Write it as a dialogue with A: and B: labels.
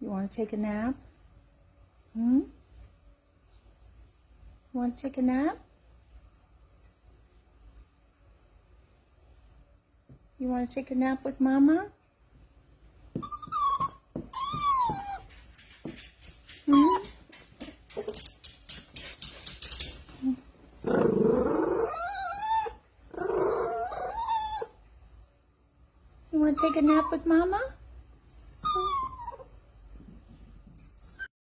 A: You want to take a nap? You want to take a nap? You want to take a nap with Mama? You want to take a nap with Mama?